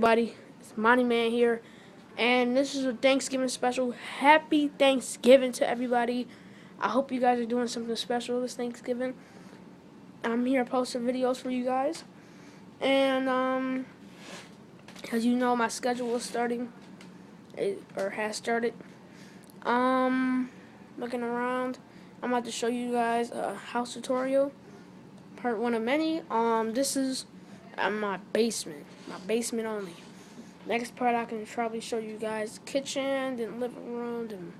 Everybody, it's Monty Man here, and this is a Thanksgiving special. Happy Thanksgiving to everybody. I hope you guys are doing something special this Thanksgiving. I'm here posting videos for you guys, and as you know, my schedule is starting, or has started. Looking around, I'm about to show you guys a house tutorial, part one of many. This is my basement only. Next part, I can probably show you guys kitchen, then living room, then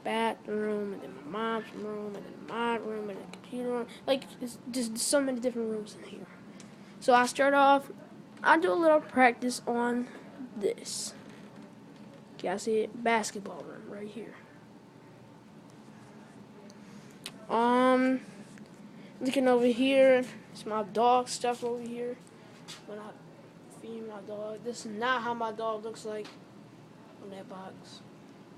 bathroom, and then my mom's room, and then my room, and then computer room. Like, it's just so many different rooms in here. So I start off, I do a little practice on this. Okay, I see it, basketball room right here. Looking over here, it's my dog stuff over here. When I feed my dog, this is not how my dog looks like on that box.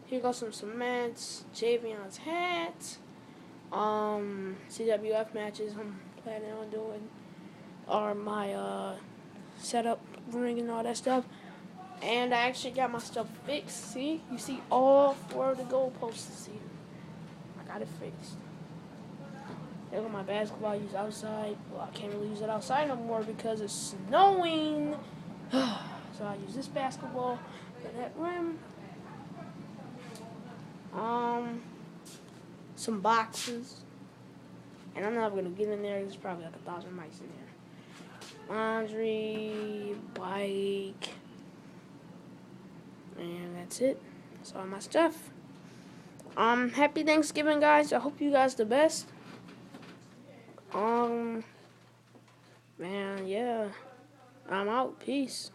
Here goes some cements, Javion's hat, CWF matches I'm planning on doing, or my setup ring and all that stuff. And I actually got my stuff fixed. See, you see all four of the goalposts here. I got it fixed. There go my basketball I use outside. Well, I can't really use it outside no more because it's snowing. So I use this basketball for that rim. Some boxes. And I'm not gonna get in there. There's probably like 1,000 mics in there. Laundry, bike, and that's it. That's all my stuff. Happy Thanksgiving, guys. I hope you guys the best. Man, yeah. I'm out. Peace.